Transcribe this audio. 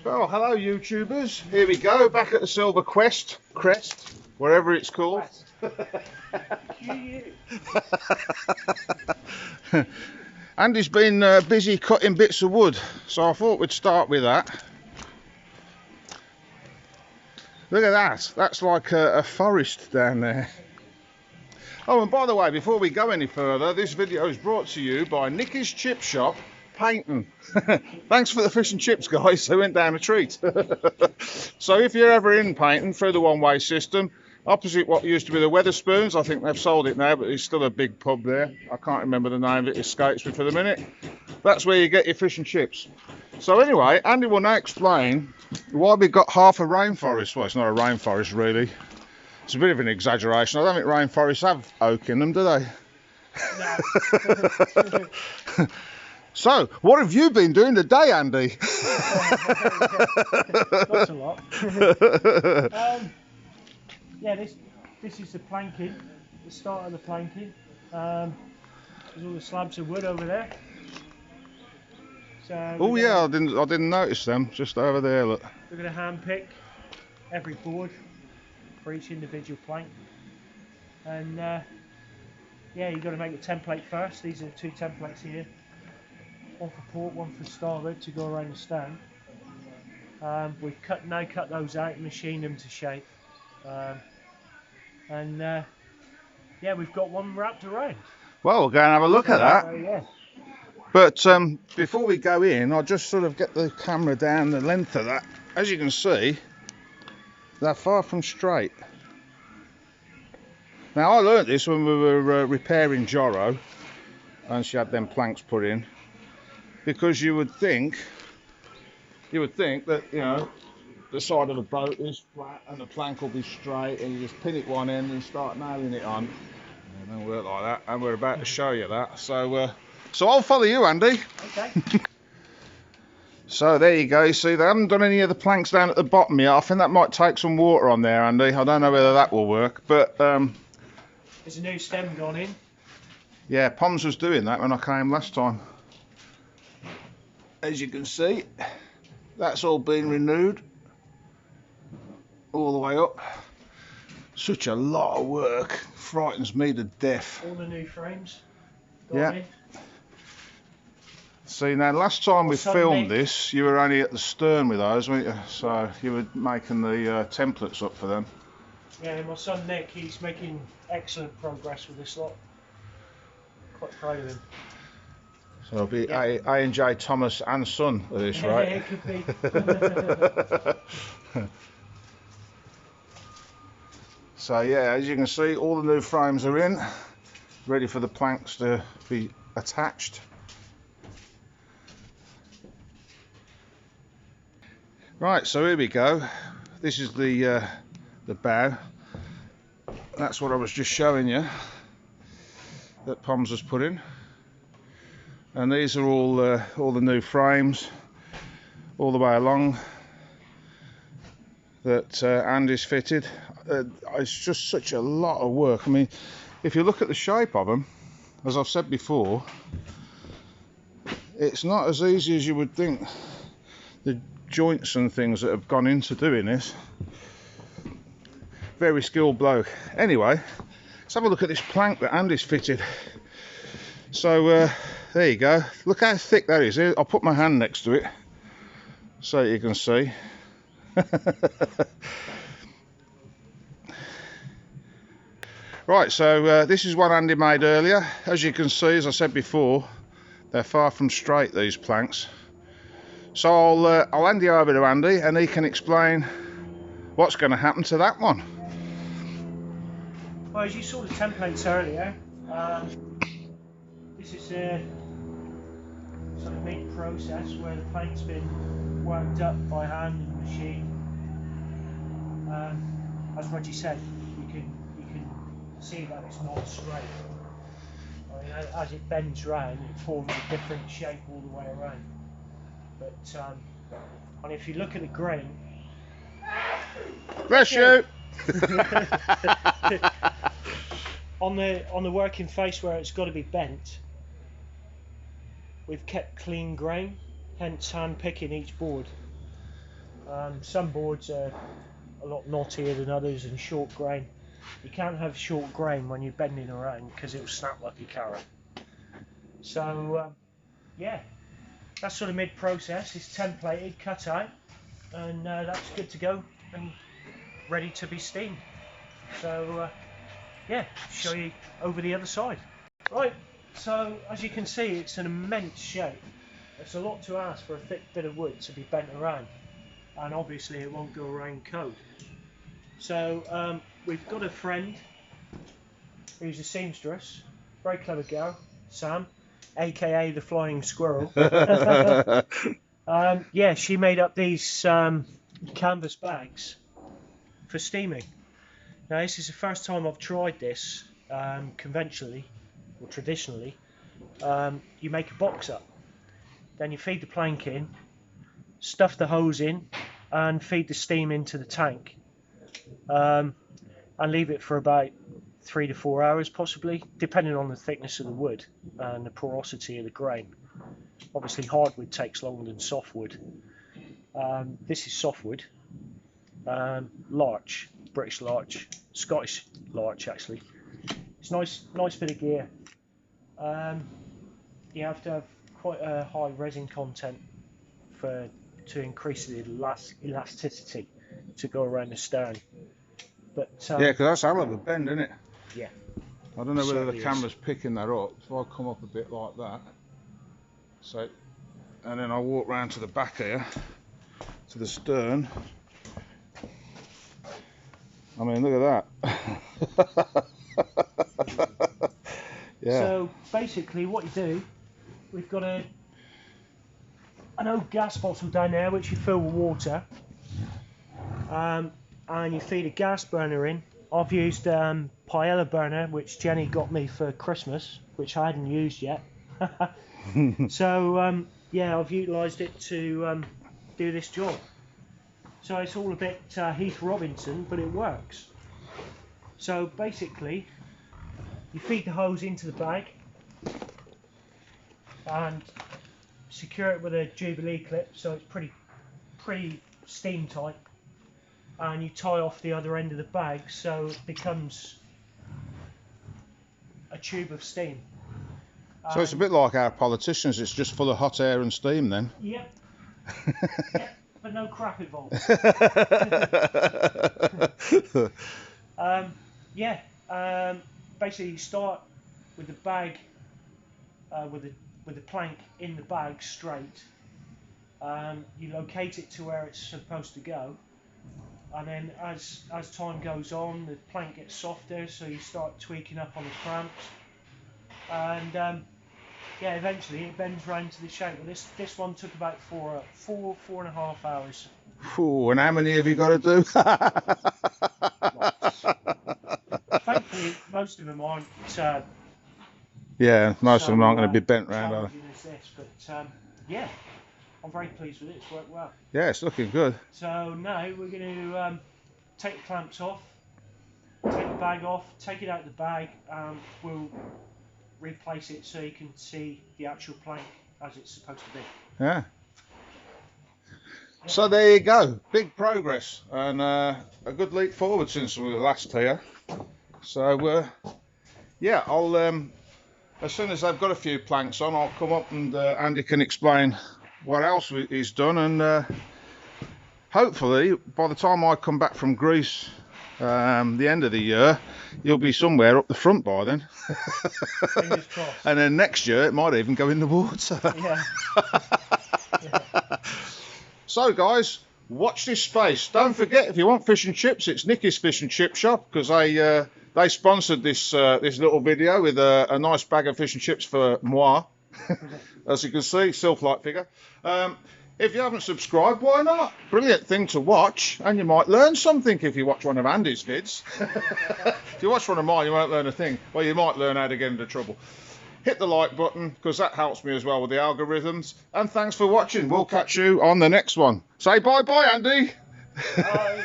Well, hello YouTubers. Here we go, back at the Silver Crest, wherever it's called. Andy's been busy cutting bits of wood, so I thought we'd start with that. Look at that, that's like a forest down there. Oh, and by the way, before we go any further, this video is brought to you by Nicky's Chip Shop, Paynton. Thanks for the fish and chips, guys. They went down a treat. So if you're ever in Paynton through the one-way system, opposite what used to be the Wetherspoons, I think they've sold it now, but there's still a big pub there. I can't remember the name of it, it escapes me for the minute. That's where you get your fish and chips. So anyway, Andy will now explain why we've got half a rainforest. Well, it's not a rainforest really. It's a bit of an exaggeration. I don't think rainforests have oak in them, do they? No. So, what have you been doing today, Andy? Not a lot. Yeah, this is the planking, the start of the planking. There's all the slabs of wood over there. So oh yeah, I didn't notice them. Just over there, look. We're going to hand pick every board for each individual plank, and yeah, you've got to make a template first. These are the two templates here. One for port, one for starboard to go around the stand. We've now cut those out and machined them to shape. And yeah, we've got one wrapped around. Well, we'll go and have a look at that. Yeah. But before we go in, I'll just sort of get the camera down the length of that. As you can see, they're far from straight. Now, I learnt this when we were repairing Joro, and she had them planks put in. Because you would think that, you know, the side of the boat is flat and the plank will be straight, and you just pin it one end and start nailing it on. It don't work like that, and we're about to show you that. So I'll follow you, Andy. Okay. So there you go. You see, they haven't done any of the planks down at the bottom yet. I think that might take some water on there, Andy. I don't know whether that will work, but there's a new stem gone in. Yeah, Poms was doing that when I came last time. As you can see, that's all been renewed all the way up. Such a lot of work, frightens me to death. All the new frames gone yeah in. See, now last time we filmed this, you were only at the stern with those, weren't you? So you were making the templates up for them. Yeah, my son Nick, he's making excellent progress with this lot. Quite proud of him. So it'll be A&J Thomas and Son of this, right? Yeah, it could be. So yeah, as you can see, all the new frames are in, ready for the planks to be attached. Right, so here we go. This is the bow. That's what I was just showing you that Poms has put in. And these are all the new frames all the way along that Andy's fitted. It's just such a lot of work. I mean, if you look at the shape of them, as I've said before, it's not as easy as you would think. The joints and things that have gone into doing this. Very skilled bloke. Anyway, let's have a look at this plank that Andy's fitted. So there you go. Look how thick that is. I'll put my hand next to it so you can see. Right, so this is one Andy made earlier. As you can see, as I said before, they're far from straight, these planks. So I'll hand you over to Andy and he can explain what's going to happen to that one. Well, as you saw the templates earlier, this is a sort of meat process where the plank's been worked up by hand in the machine. As Reggie said, you can see that it's not straight. I mean, as it bends round, it forms a different shape all the way around. But and if you look at the grain, bless you. on the working face where it's got to be bent, we've kept clean grain, hence hand picking each board. Some boards are a lot knottier than others and short grain. You can't have short grain when you're bending around because it'll snap like a carrot. So yeah, that's sort of mid-process. It's templated, cut out, and that's good to go and ready to be steamed. So yeah, show you over the other side. Right, so as you can see, it's an immense shape. It's a lot to ask for a thick bit of wood to be bent around, and obviously it won't go around code. So we've got a friend who's a seamstress, very clever girl, Sam, aka the Flying Squirrel. Yeah, she made up these canvas bags for steaming. Now this is the first time I've tried this conventionally or traditionally. You make a box up, then you feed the plank in, stuff the hose in, and feed the steam into the tank, and leave it for about 3 to 4 hours possibly, depending on the thickness of the wood and the porosity of the grain. Obviously hardwood takes longer than softwood. This is softwood, larch, British larch, Scottish larch actually. It's nice bit of gear. You have to have quite a high resin content to increase the elasticity to go around the stern. But yeah, because that's a hell of a bend, isn't it? Yeah. I don't know whether the Certainly camera's picking that up. If I come up a bit like that, so, and then I walk round to the back here, to the stern. I mean, look at that. Yeah. So basically what you do, we've got an old gas bottle down there which you fill with water, and you feed a gas burner in. I've used paella burner which Jenny got me for Christmas, which I hadn't used yet. So yeah, I've utilised it to do this job. So it's all a bit Heath Robinson, but it works. So basically you feed the hose into the bag and secure it with a Jubilee clip so it's pretty steam tight, and you tie off the other end of the bag so it becomes a tube of steam. So it's a bit like our politicians, it's just full of hot air and steam then? Yep. Yep, but no crap involved. Yeah, basically you start with the bag, with the plank in the bag straight. You locate it to where it's supposed to go, and then as time goes on, the plank gets softer, so you start tweaking up on the clamps, and yeah, eventually it bends round to the shape. Well, this one took about four and a half hours. Ooh, and how many have you got to do? Thankfully, most of them aren't. Yeah, most so, of them aren't going to be bent round, are they? challenging as this, but yeah, I'm very pleased with it. It's worked well. Yeah, it's looking good. So now we're going to take the clamps off, take the bag off, take it out of the bag, and we'll replace it so you can see the actual plank as it's supposed to be. Yeah. So there you go, big progress and a good leap forward since we were last here. So yeah, I'll as soon as I've got a few planks on, I'll come up and Andy can explain what else he's done, and hopefully by the time I come back from Greece the end of the year, you'll be somewhere up the front by then. Fingers crossed. And then next year it might even go in the water. Yeah. Yeah. So guys, watch this space. Don't forget, if you want fish and chips, it's Nicky's Fish and Chip Shop, because they sponsored this this little video with a nice bag of fish and chips for moi. As you can see, Sylph-like figure. If you haven't subscribed, why not? Brilliant thing to watch, and you might learn something if you watch one of Andy's vids. If you watch one of mine, you won't learn a thing. Well, you might learn how to get into trouble. Hit the like button, because that helps me as well with the algorithms. And thanks for watching. We'll catch you on the next one. Say bye-bye, Andy. Bye.